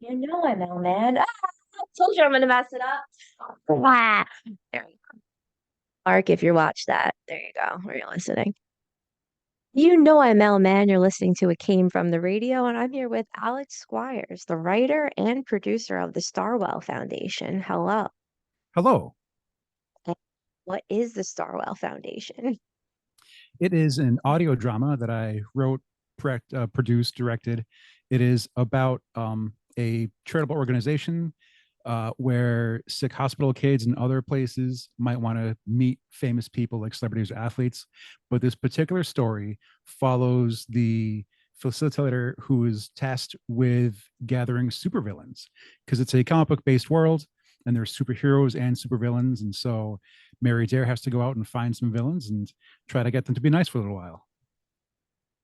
You know I know, man. I told you I'm gonna mess it up. Ah, there you go. Mark, if you watch that, there you go. Where you're listening. You know I'm Mel, man. You're listening to It Came from the Radio, and I'm here with Alex Squiers, the writer and producer of the Starwell Foundation. Hello. Hello. And what is the Starwell Foundation? It is an audio drama that I wrote, produced, directed. It is about a charitable organization where sick hospital kids and other places might want to meet famous people like celebrities or athletes. But this particular story follows the facilitator who is tasked with gathering supervillains because it's a comic book based world and there's superheroes and supervillains. And so Mary Dare has to go out and find some villains and try to get them to be nice for a little while.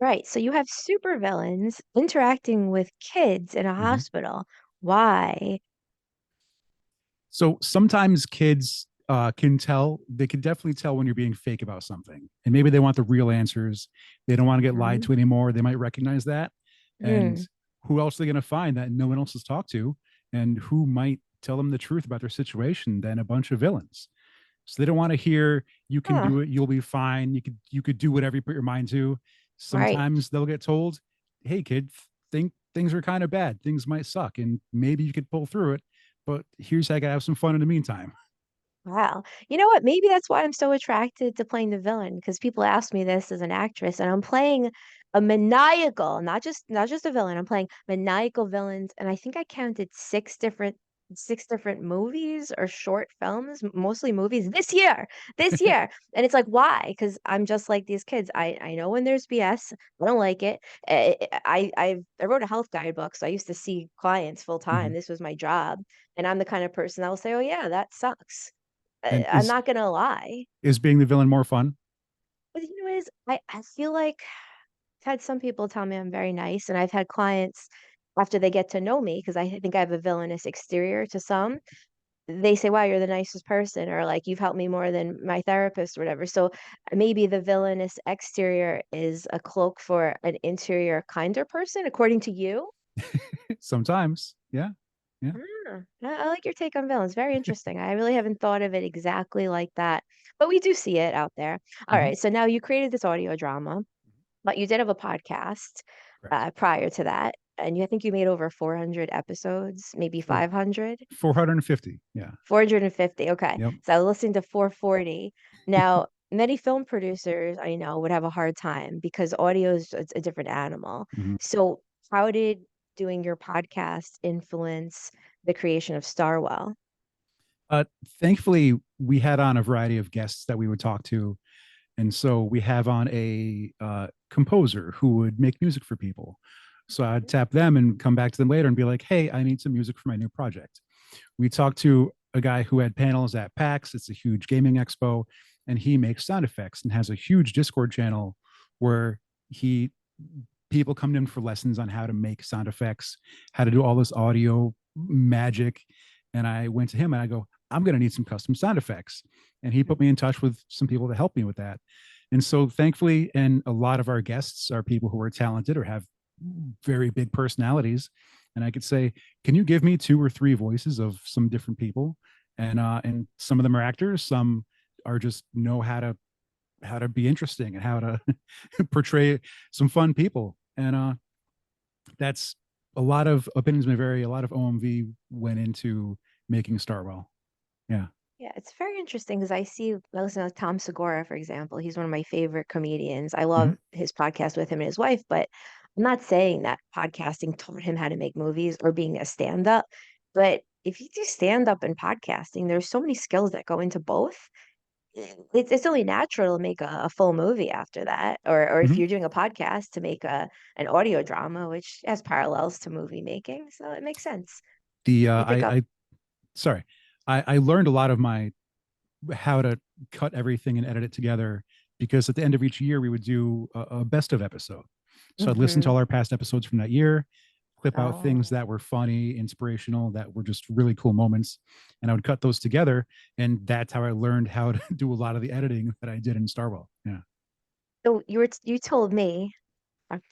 Right. So you have supervillains interacting with kids in a Mm-hmm. hospital. Why? So sometimes kids can tell, they can definitely tell when you're being fake about something. And maybe they want the real answers. They don't want to get lied Mhm. to anymore. They might recognize that. And Mm. who else are they going to find that no one else has talked to? And who might tell them the truth about their situation than a bunch of villains? So they don't want to hear you can Huh. do it, you'll be fine. You could do whatever you put your mind to. Right. Sometimes they'll get told, hey kid, think things are kind of bad. Things might suck and maybe you could pull through it, but here's how I gotta have some fun in the meantime. Wow. You know what? Maybe that's why I'm so attracted to playing the villain because people ask me this as an actress, and I'm playing a maniacal, not just a villain. I'm playing maniacal villains, and I think I counted six different movies or short films, mostly movies this year. And it's like, why? Because I'm just like these kids. I know when there's BS. I don't like it. I wrote a health guidebook, so I used to see clients full time. Mhm. This was my job, and I'm the kind of person that will say, "Oh yeah, that sucks." And I'm not gonna lie. is being the villain more fun? But you know is I feel like I've had some people tell me I'm very nice, and I've had clients after they get to know me, because I think I have a villainous exterior to some, they say, "Wow, you're the nicest person," or like, "You've helped me more than my therapist," or whatever. So maybe the villainous exterior is a cloak for an interior kinder person, according to you? Sometimes. Yeah. Yeah. I like your take on villains. Very interesting. I really haven't thought of it exactly like that, but we do see it out there. All Mhm. right. So now you created this audio drama, but you did have a podcast Correct. prior to that. And I think you made over 400 episodes, maybe Four, 500, 450. Yeah. 450. Okay. Yep. So I listened to 440. Now, many film producers I know would have a hard time because audio is a different animal. Mhm. So, how did doing your podcast influence the creation of Starwell? Uh, Thankfully, we had on a variety of guests that we would talk to. And so we have on a composer who would make music for people. So I'd tap them and come back to them later and be like, hey, I need some music for my new project. We talked to a guy who had panels at PAX. It's a huge gaming expo, and he makes sound effects and has a huge Discord channel where he people come in for lessons on how to make sound effects, how to do all this audio magic. And I went to him and I go, I'm going to need some custom sound effects. And he put me in touch with some people to help me with that. And so thankfully, and a lot of our guests are people who are talented or have very big personalities. And I could say, can you give me two or three voices of some different people? And some of them are actors, some are just know how to be interesting and how to portray some fun people. And that's a lot of opinions may vary. A lot of OMV went into making Starwell. Yeah. Yeah, it's very interesting because I listen to Tom Segura, for example. He's one of my favorite comedians. I Mhm. love his podcast with him and his wife, but I'm not saying that podcasting taught him how to make movies or being a stand-up. But if you do stand-up and podcasting, there's so many skills that go into both. It's only natural to make a full movie after that, or if Mhm. you're doing a podcast to make an audio drama, which has parallels to movie making, so it makes sense. The You pick up. I sorry, I learned a lot of my how to cut everything and edit it together because at the end of each year we would do a best of episode. So I'd listen to Hmm. all our past episodes from that year, clip out things Oh. that were funny, inspirational, that were just really cool moments, and I would cut those together. And that's how I learned how to do a lot of the editing that I did in Starwell. Yeah. So you told me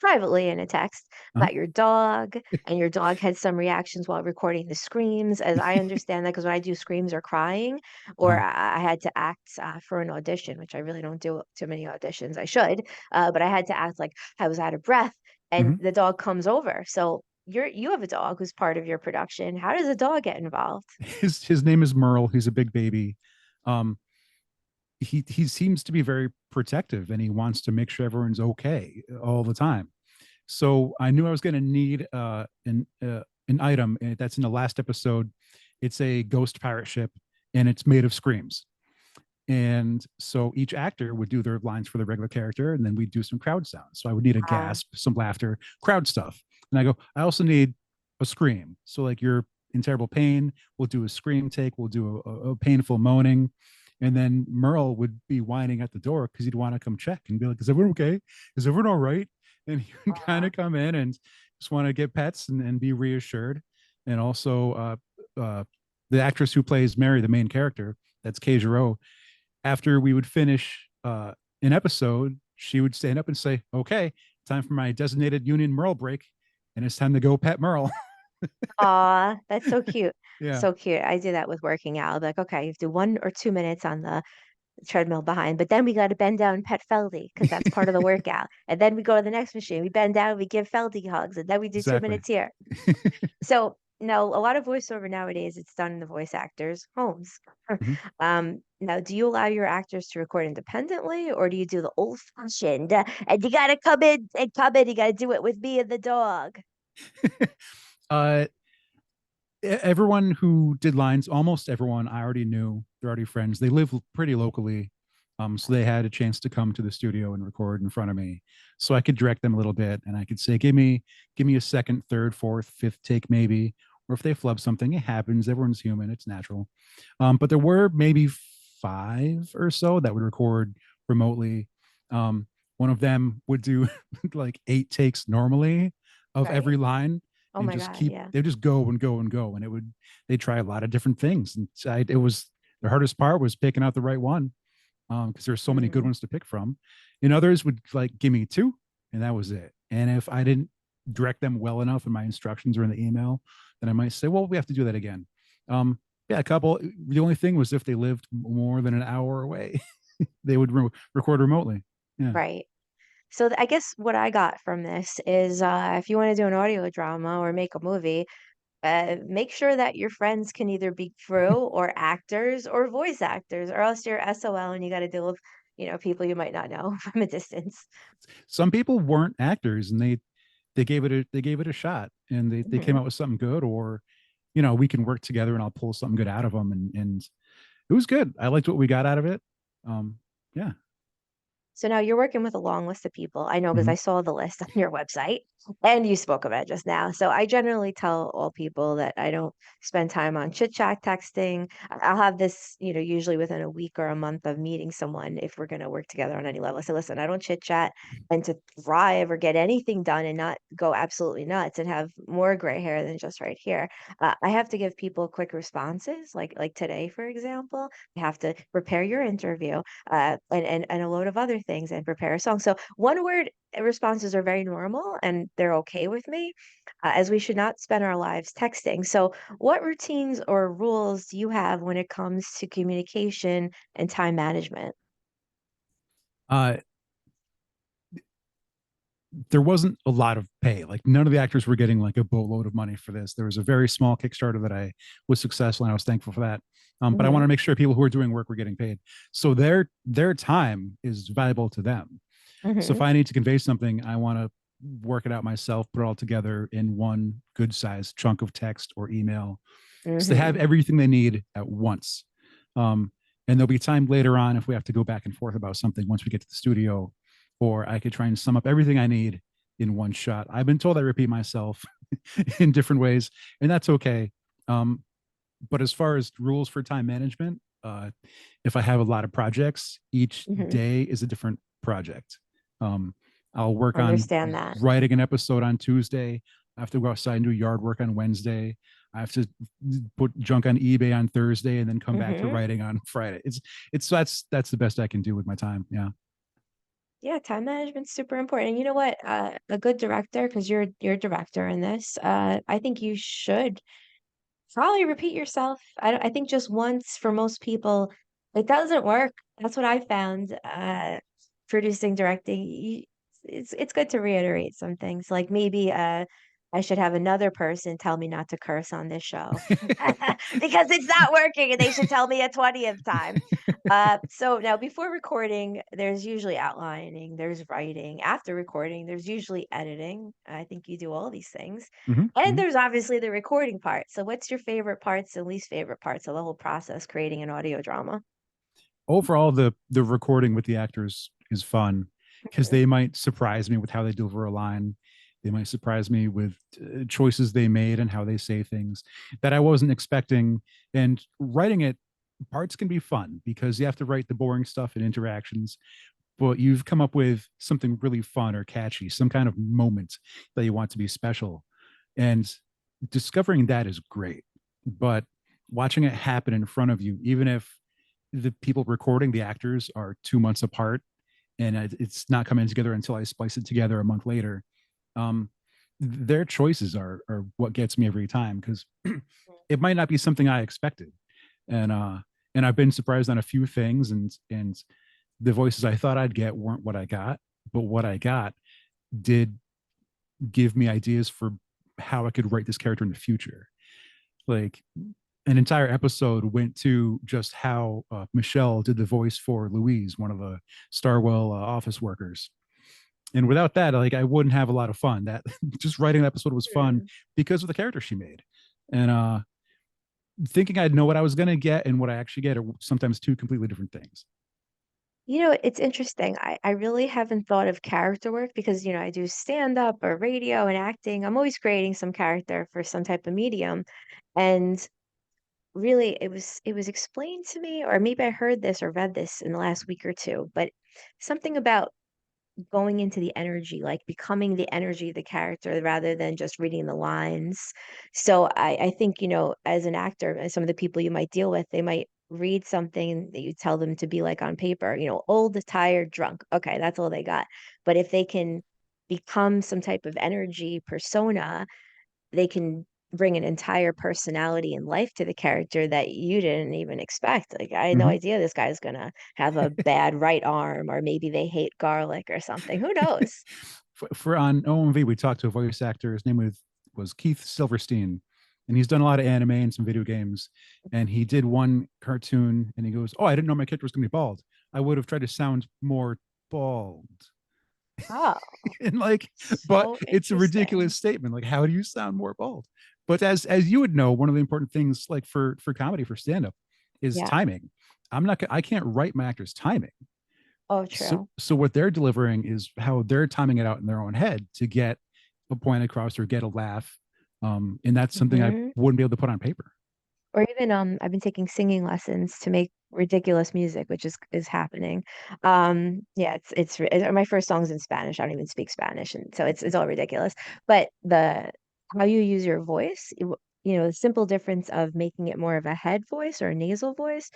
privately in a text Uh-huh. about your dog, and your dog had some reactions while recording the screams, as I understand that, because when I do screams or crying, or Uh-huh. I had to act for an audition, which I really don't do too many auditions. I should, but I had to act like I was out of breath, and Mhm. the dog comes over. So you have a dog who's part of your production. How does a dog get involved? His name is Merle. He's a big baby. Um, he seems to be very protective, and he wants to make sure everyone's okay all the time. So I knew I was going to need an item that's in the last episode. It's a ghost pirate ship, and it's made of screams. And so each actor would do their lines for the regular character, and then we'd do some crowd sounds. So I would need a Uh, gasp, some laughter, crowd stuff. And I go, I also need a scream. So like you're in terrible pain, we'll do a scream take, we'll do a painful moaning. And then Merle would be whining at the door because he'd want to come check and be like, is everyone okay? Is everyone all right? And he would kind uh, of come in and just want to get pets and be reassured. And also the actress who plays Mary, the main character, that's Kay Giroux, after we would finish an episode, she would stand up and say, "Okay, time for my designated union Merle break, and it's time to go pet Merle." Aw, that's so cute. Yeah, So cute. I do that with working out. I'll be like, okay, you have to do 1 or 2 minutes on the treadmill behind, but then we got to bend down and pet Feldy because that's part of the workout. And then we go to the next machine. We bend down, we give Feldy hugs, and then we do two exactly. minutes here. So now a lot of voiceover nowadays, it's done in the voice actors' homes. Mhm. Now, do you allow your actors to record independently, or do you do the old fashioned? And you got to come in and come in. You got to do it with me and the dog. uh, everyone who did lines, almost everyone, I already knew. They're already friends. They live pretty locally, so they had a chance to come to the studio and record in front of me, so I could direct them a little bit, and I could say, give me a second, third, fourth, fifth take, maybe." Or if they flub something, it happens. Everyone's human. It's natural. But there were maybe five or so that would record remotely. One of them would do like 8 takes normally of Right. every line Oh and my just God. keep Yeah. they just go and go and go, and they try a lot of different things, and it was the hardest part was picking out the right one, because there's so many good Mhm. ones to pick from. And others would like give me two, and that was it. And if I didn't direct them well enough in my instructions or in the email, then I might say, well, we have to do that again. um yeah, a couple. The only thing was if they lived more than an hour away, they would record remotely. Yeah. Right. So I guess what I got from this is if you want to do an audio drama or make a movie, make sure that your friends can either be crew or actors or voice actors, or else you're SOL and you got to deal with, people you might not know from a distance. Some people weren't actors, and they gave it a shot, and they came Hmm. out with something good. Or we can work together and I'll pull something good out of them, and it was good. I liked what we got out of it. Yeah. So now you're working with a long list of people. I know because Mhm. I saw the list on your website and you spoke about it just now. So I generally tell all people that I don't spend time on chit chat texting. I'll have this, usually within a week or a month of meeting someone if we're going to work together on any level. I say, listen, I don't chit chat, and to thrive or get anything done and not go absolutely nuts and have more gray hair than just right here. I have to give people quick responses, like today, for example. I have to prepare your interview and a load of other things and prepare a song. So one word responses are very normal and they're okay with me, as we should not spend our lives texting. So, what routines or rules do you have when it comes to communication and time management? uh there wasn't a lot of pay. Like none of the actors were getting like a boatload of money for this. There was a very small Kickstarter that I was successful, and I was thankful for that. But I want Hmm. to make sure people who are doing work were getting paid, so their time is valuable to them. So if Hmm. I need to convey something, I want to work it out myself, put it all together in one good sized chunk of text or email, so they have Hmm. everything they need at once. Um, and there'll be time later on if we have to go back and forth about something once we get to the studio, or I could try and sum up everything I need in one shot. I've been told I repeat myself in different ways, and that's okay. Um, but as far as rules for time management, if I have a lot of projects, each Hmm. day is a different project. Um, I'll work on Understand that. writing an episode on Tuesday. I have to go outside and do yard work on Wednesday. I have to put junk on eBay on Thursday and then come back to Hmm. writing on Friday. It's that's the best I can do with my time. Yeah. Yeah, time management's super important. And you know what? A good director, because you're a director in this, I think you should probably repeat yourself. I think just once for most people, it doesn't work. That's what I found. Producing, directing, it's good to reiterate some things. Like maybe I should have another person tell me not to curse on this show because it's not working, and they should tell me a 20th time. So now before recording, there's usually outlining, there's writing. After recording, there's usually editing. I think you do all these things. Mhm, And mhm. there's obviously the recording part. So what's your favorite parts and least favorite parts of the whole process creating an audio drama? Overall, the recording with the actors is fun because Mhm. they might surprise me with how they deliver a line. They might surprise me with choices they made and how they say things that I wasn't expecting. And writing it, parts can be fun because you have to write the boring stuff and interactions, but you've come up with something really fun or catchy, some kind of moment that you want to be special. And discovering that is great. But watching it happen in front of you, even if the people recording the actors are 2 months apart and it's not coming together until I splice it together a month later, um, their choices are what gets me every time because it might not be something I expected. And and I've been surprised on a few things, and the voices I thought I'd get weren't what I got, but what I got did give me ideas for how I could write this character in the future. Like an entire episode went to just how Michelle did the voice for Louise, one of the Starwell office workers. And without that, like I wouldn't have a lot of fun. That just writing an episode was fun Hmm. because of the character she made. And thinking I'd know what I was gonna get and what I actually get are sometimes two completely different things. You know, it's interesting. I really haven't thought of character work because, I do stand up or radio and acting. I'm always creating some character for some type of medium. And really it was explained to me, or maybe I heard this or read this in the last week or two, but something about going into the energy, like becoming the energy of the character rather than just reading the lines. So I think, as an actor, and some of the people you might deal with, they might read something that you tell them to be like on paper, old, tired, drunk. Okay, that's all they got. But if they can become some type of energy persona, they can bring an entire personality and life to the character that you didn't even expect. Like, I had no Mm-hmm. idea this guy's gonna have a bad right arm, or maybe they hate garlic or something. Who knows? For on OMV, we talked to a voice actor. His name was Keith Silverstein, and he's done a lot of anime and some video games. And he did one cartoon, and he goes, "Oh, I didn't know my character was going to be bald. I would have tried to sound more bald." Oh, And like, but so it's a ridiculous interesting. statement. Like, how do you sound more bald? But as you would know, one of the important things, like for comedy, for stand up, is Yeah. timing. I can't write my actors timing. Oh, So true. what they're delivering is how they're timing it out in their own head to get a point across or get a laugh. And that's something I Hmm. wouldn't be able to put on paper. Or even I've been taking singing lessons to make ridiculous music, which is happening. Yeah, my first song's in Spanish. I don't even speak Spanish, and so it's all ridiculous. But the how you use your voice, the simple difference of making it more of a head voice or a nasal voice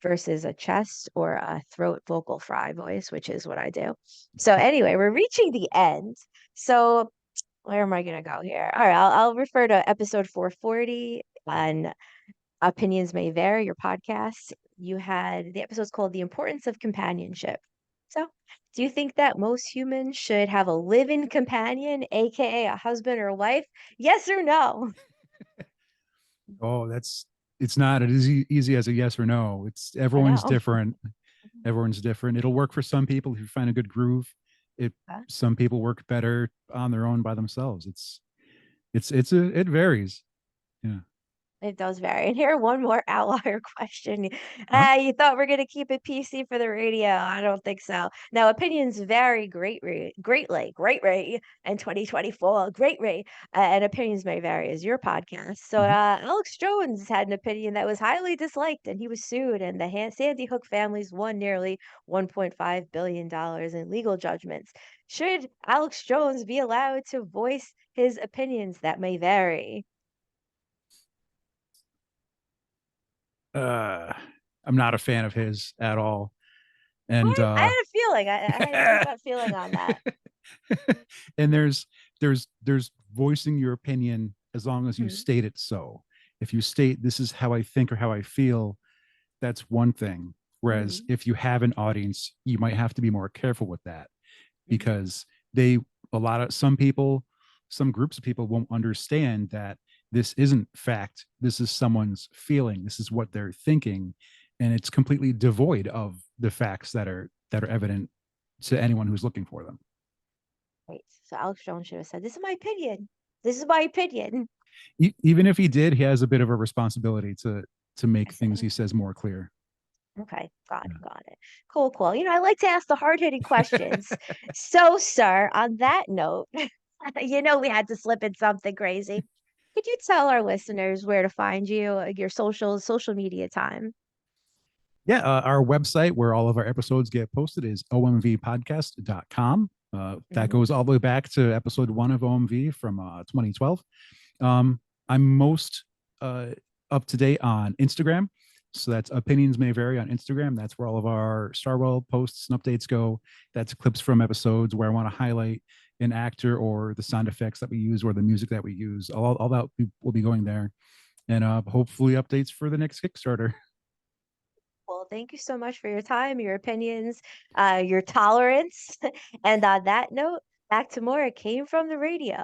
versus a chest or a throat vocal fry voice, which is what I do. So anyway, we're reaching the end. So where am I gonna go here? All right, I'll refer to episode 440 on Opinions May Vary, your podcast. You had the episode's called The Importance of Companionship. So, do you think that most humans should have a live-in companion, aka a husband or a wife? Yes or no? Oh, that's it's not as easy as a yes or no. It's I everyone's know. different. Everyone's different. It'll work for some people if you find a good groove. It Okay. Some people work better on their own by themselves. It varies. Yeah. It does vary. And here, one more outlier question. Huh? You thought we're gonna keep it PC for the radio? I don't think so. Now, opinions vary greatly in 2024, greatly, and opinions may vary as your podcast. So, Mhm. Alex Jones had an opinion that was highly disliked, and he was sued, and the Sandy Hook families won nearly $1.5 billion in legal judgments. Should Alex Jones be allowed to voice his opinions that may vary? Uh, I'm not a fan of his at all. And I had a feeling. I had a good gut feeling on that. And there's voicing your opinion as long as you Mhm, state it so. If you state this is how I think or how I feel, that's one thing. Whereas mhm, if you have an audience, you might have to be more careful with that mhm. because they a lot of some people, some groups of people won't understand that this isn't fact. This is someone's feeling. This is what they're thinking, and it's completely devoid of the facts that are evident to anyone who's looking for them. Right. So Alex Jones should have said, "This is my opinion. This is my opinion." Even if he did, he has a bit of a responsibility to I make things see. he says more clear. Okay, got it, got it. Cool, cool. I like to ask the hard-hitting questions. So, sir, on that note, we had to slip in something crazy. Could you tell our listeners where to find you, your social media time? Yeah, our website where all of our episodes get posted is omvpodcast.com. That Mhm. goes all the way back to episode one of OMV from 2012. Um, I'm most uh, up to date on Instagram. So that's Opinions May Vary on Instagram. That's where all of our Starwell posts and updates go. That's clips from episodes where I want to highlight an actor or the sound effects that we use or the music that we use. All that will be going there. And hopefully updates for the next Kickstarter. Well, thank you so much for your time, your opinions, your tolerance. And on that note, back to more. It came from the radio.